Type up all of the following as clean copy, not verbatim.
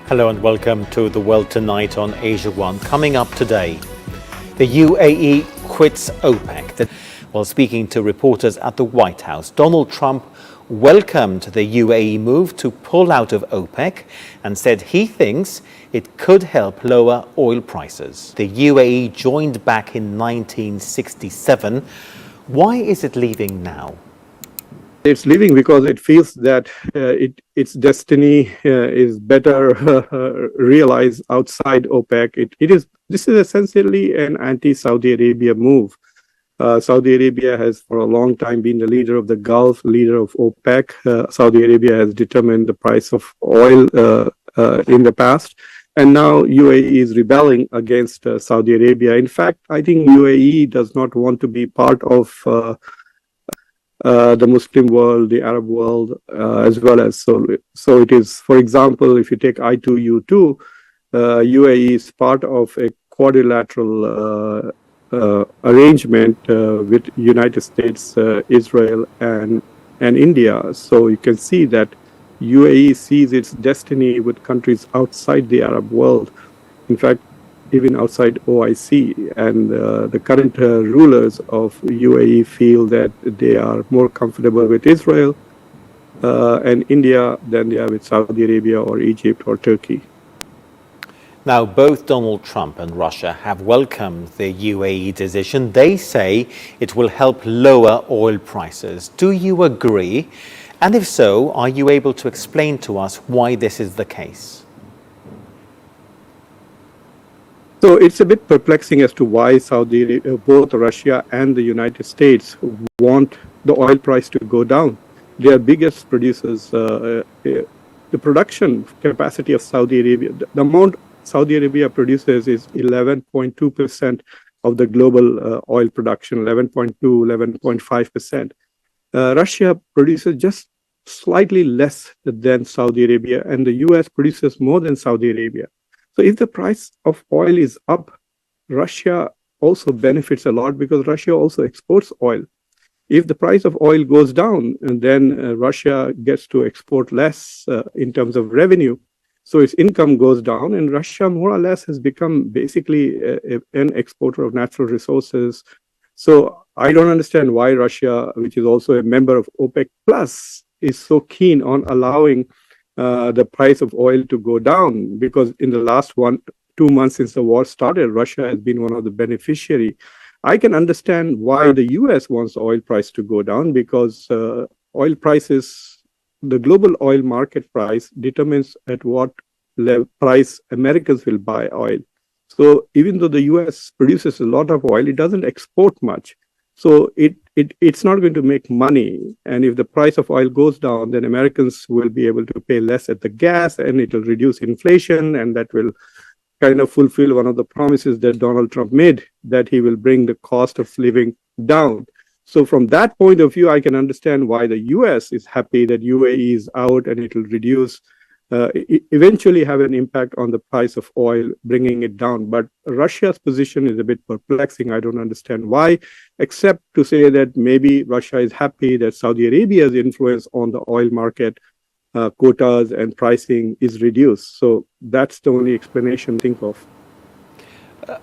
Hello and welcome to The World Tonight on Asia One. Coming up today, the UAE quits OPEC. While speaking to reporters at the White House, Donald Trump welcomed the UAE move to pull out of OPEC and said he thinks it could help lower oil prices. The UAE joined back in 1967. Why is it leaving now? It's leaving because it feels that its destiny is better realized outside OPEC. This is essentially an anti-Saudi Arabia move. Saudi Arabia has for a long time been the leader of the Gulf, leader of OPEC. Saudi Arabia has determined the price of oil in the past, and now UAE is rebelling against Saudi Arabia. In fact, I think UAE does not want to be part of the Muslim world, the Arab world, as well as so it is. For example, if you take I2U2, UAE is part of a quadrilateral arrangement with United States, Israel, and India. So you can see that UAE sees its destiny with countries outside the Arab world. In fact, even outside OIC, and the current rulers of UAE feel that they are more comfortable with Israel and India than they are with Saudi Arabia or Egypt or Turkey. Now, both Donald Trump and Russia have welcomed the UAE decision. They say it will help lower oil prices. Do you agree? And if so, are you able to explain to us why this is the case? So it's a bit perplexing as to why both Russia and the United States want the oil price to go down. They are biggest producers. The production capacity of Saudi Arabia, the amount Saudi Arabia produces is 11.2% of the global oil production, 11.5%. Russia produces just slightly less than Saudi Arabia, and the US produces more than Saudi Arabia. So if the price of oil is up, Russia also benefits a lot because Russia also exports oil. If the price of oil goes down, and then Russia gets to export less in terms of revenue. So its income goes down, and Russia more or less has become basically an exporter of natural resources. So I don't understand why Russia, which is also a member of OPEC Plus, is so keen on allowing the price of oil to go down, because in the last 2 months since the war started, Russia has been one of the beneficiaries. I can understand why the US wants the oil price to go down, because oil prices, the global oil market price determines at what price Americans will buy oil. So even though the US produces a lot of oil, it doesn't export much. So it's not going to make money. And if the price of oil goes down, then Americans will be able to pay less at the gas, and it will reduce inflation, and that will kind of fulfill one of the promises that Donald Trump made, that he will bring the cost of living down. So from that point of view, I can understand why the US is happy that UAE is out, and it will reduce, eventually have an impact on the price of oil, bringing it down. But Russia's position is a bit perplexing. I don't understand why, except to say that maybe Russia is happy that Saudi Arabia's influence on the oil market, quotas and pricing is reduced. So that's the only explanation I think of.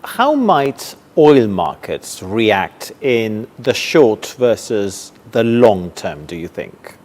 How might oil markets react in the short versus the long term, do you think?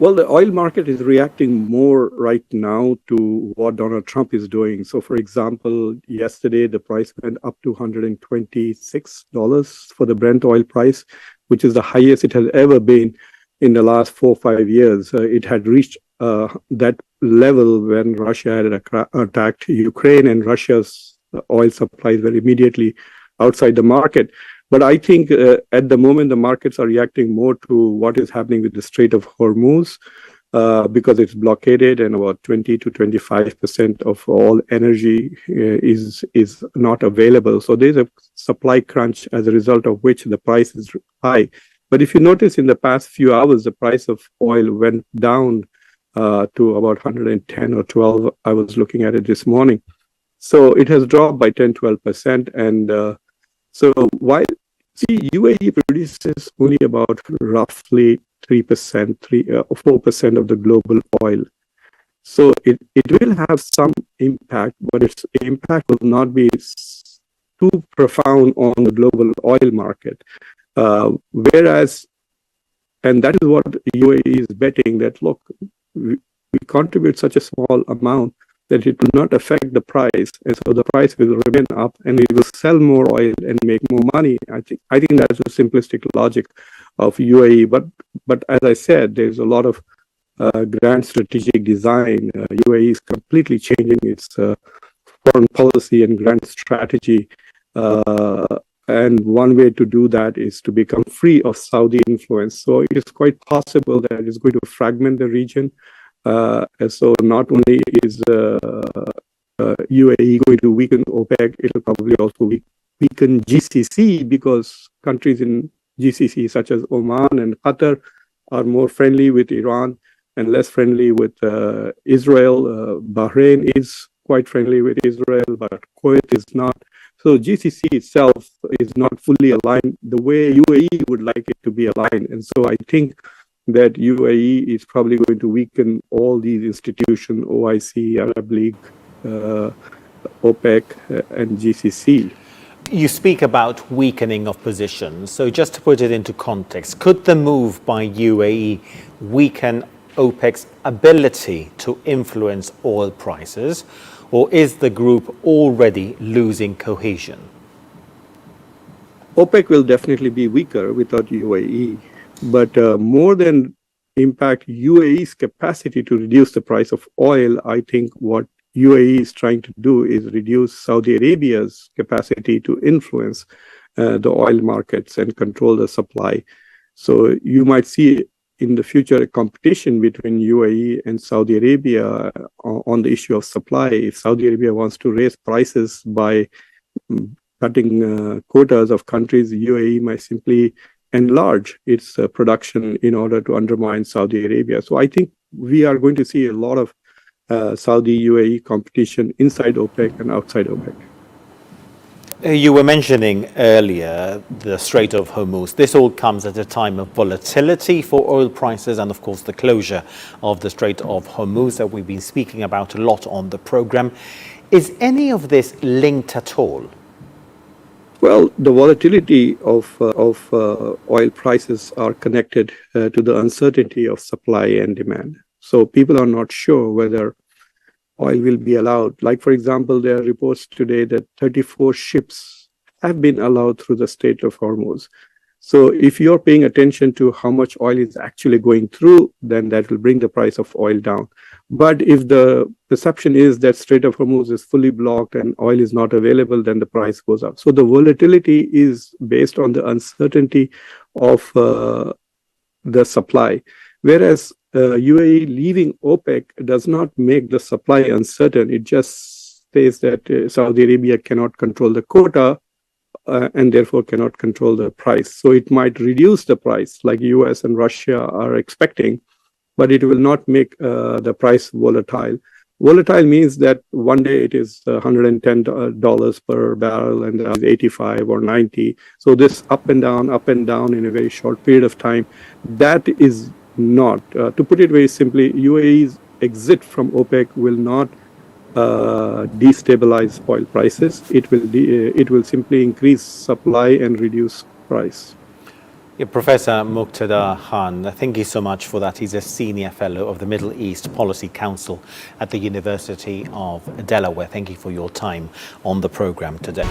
Well, the oil market is reacting more right now to what Donald Trump is doing. So, for example, yesterday the price went up to $126 for the Brent oil price, which is the highest it has ever been in the last 4 or 5 years. It had reached that level when Russia had attacked Ukraine, and Russia's oil supplies were immediately outside the market. But I think at the moment, the markets are reacting more to what is happening with the Strait of Hormuz, because it's blockaded, and about 20 to 25% of all energy is not available. So there's a supply crunch, as a result of which the price is high. But if you notice, in the past few hours, the price of oil went down to about 110 or 12. I was looking at it this morning. So it has dropped by 10, 12%. And so while UAE produces only about roughly 3%, 4% of the global oil. So it will have some impact, but its impact will not be too profound on the global oil market. Whereas, and that is what UAE is betting, that look, we contribute such a small amount that it will not affect the price, and so the price will remain up, and we will sell more oil and make more money. I think that's the simplistic logic of UAE. But as I said, there's a lot of grand strategic design. UAE is completely changing its foreign policy and grand strategy. And one way to do that is to become free of Saudi influence. So it is quite possible that it's going to fragment the region. So not only is UAE going to weaken OPEC, it will probably also weaken GCC, because countries in GCC such as Oman and Qatar are more friendly with Iran and less friendly with Israel. Bahrain is quite friendly with Israel, but Kuwait is not. So GCC itself is not fully aligned the way UAE would like it to be aligned. And so I think that UAE is probably going to weaken all these institutions, OIC, Arab League, OPEC, and GCC. You speak about weakening of positions. So just to put it into context, could the move by UAE weaken OPEC's ability to influence oil prices, or is the group already losing cohesion? OPEC will definitely be weaker without UAE. But more than impact UAE's capacity to reduce the price of oil, I think what UAE is trying to do is reduce Saudi Arabia's capacity to influence the oil markets and control the supply. So you might see in the future a competition between UAE and Saudi Arabia on the issue of supply. If Saudi Arabia wants to raise prices by cutting quotas of countries, UAE might simply enlarge its production in order to undermine Saudi Arabia. So I think we are going to see a lot of Saudi-UAE competition inside OPEC and outside OPEC. You were mentioning earlier the Strait of Hormuz. This all comes at a time of volatility for oil prices and, of course, the closure of the Strait of Hormuz that we've been speaking about a lot on the program. Is any of this linked at all? Well, the volatility of oil prices are connected to the uncertainty of supply and demand. So people are not sure whether oil will be allowed. Like, for example, there are reports today that 34 ships have been allowed through the Strait of Hormuz. So if you're paying attention to how much oil is actually going through, then that will bring the price of oil down. But if the perception is that Strait of Hormuz is fully blocked and oil is not available, then the price goes up. So the volatility is based on the uncertainty of the supply. Whereas UAE leaving OPEC does not make the supply uncertain. It just says that Saudi Arabia cannot control the quota and therefore cannot control the price. So it might reduce the price like US and Russia are expecting, but it will not make the price volatile. Volatile means that one day it is $110 per barrel and then 85 or 90. So this up and down in a very short period of time, that is not. To put it very simply, UAE's exit from OPEC will not destabilize oil prices. It will simply increase supply and reduce price. Yeah, Professor Muqtedar Khan, thank you so much for that. He's a senior fellow of the Middle East Policy Council at the University of Delaware. Thank you for your time on the program today.